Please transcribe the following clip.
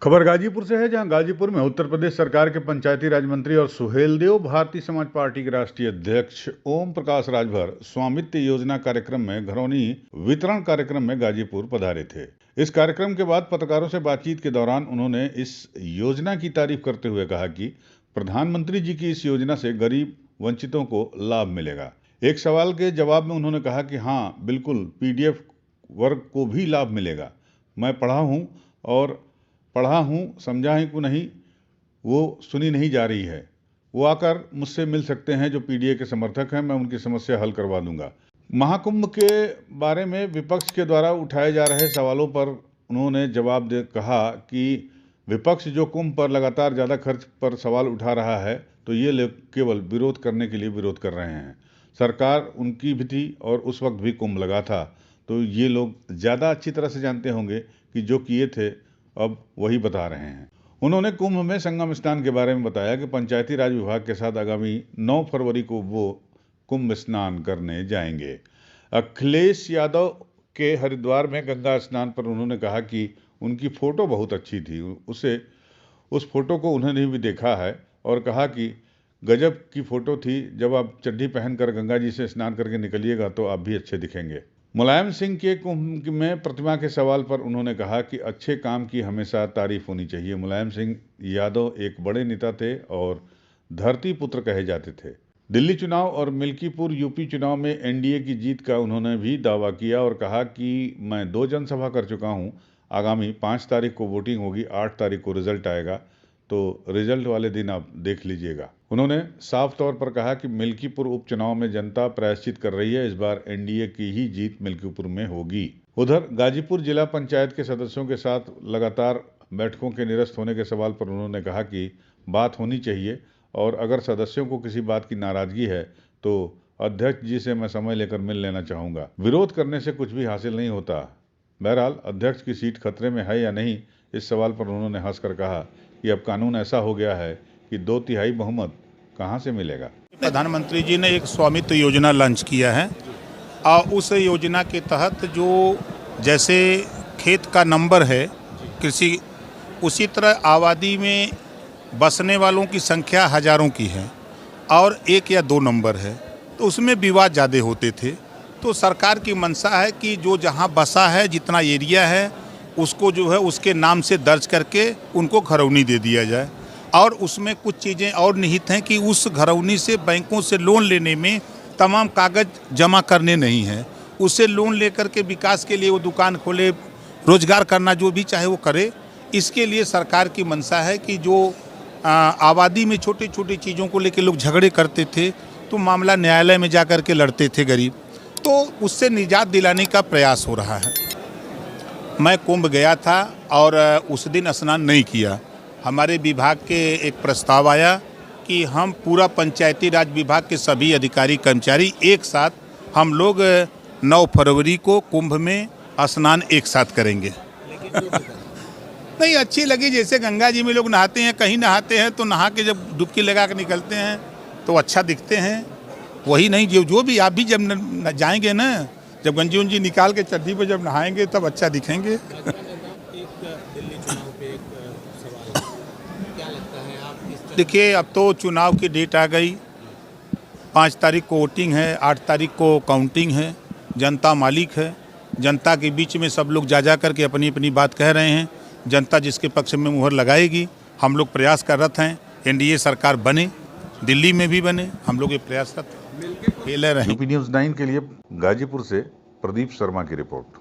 खबर गाजीपुर से है, जहां गाजीपुर में उत्तर प्रदेश सरकार के पंचायती राज मंत्री और सुहेलदेव भारतीय समाज पार्टी के राष्ट्रीय अध्यक्ष ओम प्रकाश राजभर स्वामित्व योजना कार्यक्रम में घरौनी वितरण कार्यक्रम में गाजीपुर पधारे थे। इस कार्यक्रम के बाद पत्रकारों से बातचीत के दौरान उन्होंने इस योजना की तारीफ करते हुए कहा कि प्रधानमंत्री जी की इस योजना से गरीब वंचितों को लाभ मिलेगा। एक सवाल के जवाब में उन्होंने कहा कि हाँ, बिल्कुल पीडीएफ वर्ग को भी लाभ मिलेगा। मैं पढ़ा हूँ, समझा है कि नहीं, वो सुनी नहीं जा रही है। वो आकर मुझसे मिल सकते हैं, जो पीडीए के समर्थक हैं, मैं उनकी समस्या हल करवा दूंगा। महाकुंभ के बारे में विपक्ष के द्वारा उठाए जा रहे सवालों पर उन्होंने जवाब दे कहा कि विपक्ष जो कुंभ पर लगातार ज़्यादा खर्च पर सवाल उठा रहा है, तो ये लोग केवल विरोध करने के लिए विरोध कर रहे हैं। सरकार उनकी भी थी और उस वक्त भी कुंभ लगा था, तो ये लोग ज़्यादा अच्छी तरह से जानते होंगे कि जो किए थे अब वही बता रहे हैं। उन्होंने कुंभ में संगम स्नान के बारे में बताया कि पंचायती राज विभाग के साथ आगामी 9 फरवरी को वो कुंभ स्नान करने जाएंगे। अखिलेश यादव के हरिद्वार में गंगा स्नान पर उन्होंने कहा कि उनकी फ़ोटो बहुत अच्छी थी। उस फोटो को उन्होंने भी देखा है और कहा कि गजब की फ़ोटो थी। जब आप चड्ढी पहनकर गंगा जी से स्नान करके निकलिएगा तो आप भी अच्छे दिखेंगे। मुलायम सिंह के कुंभ में प्रतिमा के सवाल पर उन्होंने कहा कि अच्छे काम की हमेशा तारीफ होनी चाहिए। मुलायम सिंह यादव एक बड़े नेता थे और धरती पुत्र कहे जाते थे। दिल्ली चुनाव और मिल्कीपुर यूपी चुनाव में एनडीए की जीत का उन्होंने भी दावा किया और कहा कि मैं 2 जनसभा कर चुका हूं। आगामी 5 तारीख को वोटिंग होगी, 8 तारीख को रिजल्ट आएगा, तो रिजल्ट वाले दिन आप देख लीजिएगा। उन्होंने साफ तौर पर कहा कि मिल्कीपुर उपचुनाव में जनता प्रायश्चित कर रही है। इस बार एनडीए की ही जीत मिल्कीपुर में होगी। उधर गाजीपुर जिला पंचायत के सदस्यों के साथ लगातार बैठकों के निरस्त होने के सवाल पर उन्होंने कहा कि बात होनी चाहिए और अगर सदस्यों को किसी बात की नाराजगी है तो अध्यक्ष जी से मैं समय लेकर मिल लेना चाहूँगा। विरोध करने से कुछ भी हासिल नहीं होता। बहरहाल अध्यक्ष की सीट खतरे में है या नहीं, इस सवाल पर उन्होंने हंसकर कहा कि अब कानून ऐसा हो गया है कि 2/3 बहुमत कहाँ से मिलेगा। प्रधानमंत्री जी ने एक स्वामित्व योजना लॉन्च किया है और उस योजना के तहत जो जैसे खेत का नंबर है कृषि, उसी तरह आबादी में बसने वालों की संख्या हजारों की है और 1 या 2 नंबर है, तो उसमें विवाद ज़्यादा होते थे। तो सरकार की मंशा है कि जो जहाँ बसा है, जितना एरिया है, उसको जो है उसके नाम से दर्ज करके उनको घरौनी दे दिया जाए। और उसमें कुछ चीज़ें और निहित हैं कि उस घरौनी से बैंकों से लोन लेने में तमाम कागज़ जमा करने नहीं हैं। उससे लोन लेकर के विकास के लिए वो दुकान खोले, रोजगार करना जो भी चाहे वो करे। इसके लिए सरकार की मंशा है कि जो आबादी में छोटी छोटी चीज़ों को लेकर लोग झगड़े करते थे, तो मामला न्यायालय में जा कर के लड़ते थे गरीब, तो उससे निजात दिलाने का प्रयास हो रहा है। मैं कुंभ गया था और उस दिन स्नान नहीं किया। हमारे विभाग के एक प्रस्ताव आया कि हम पूरा पंचायती राज विभाग के सभी अधिकारी कर्मचारी एक साथ हम लोग 9 फरवरी को कुंभ में स्नान एक साथ करेंगे। नहीं, अच्छी लगी। जैसे गंगा जी में लोग नहाते हैं, कहीं नहाते हैं तो नहा के जब डुबकी लगा कर निकलते हैं तो अच्छा दिखते हैं। वही नहीं, जो भी आप भी जब जाएंगे ना, जब गंजी उंजी निकाल के चड्ढी पे जब नहाएंगे तब अच्छा दिखेंगे। देखिए, अब तो चुनाव की डेट आ गई। 5 तारीख को वोटिंग है, 8 तारीख को काउंटिंग है। जनता मालिक है। जनता के बीच में सब लोग जा करके अपनी अपनी बात कह रहे हैं। जनता जिसके पक्ष में मुहर लगाएगी, हम लोग प्रयास करत हैं एनडीए सरकार बने, दिल्ली में भी बने। हम लोग ये प्रयासरत हैं। यूपी न्यूज़ 9 के लिए गाजीपुर से प्रदीप शर्मा की रिपोर्ट।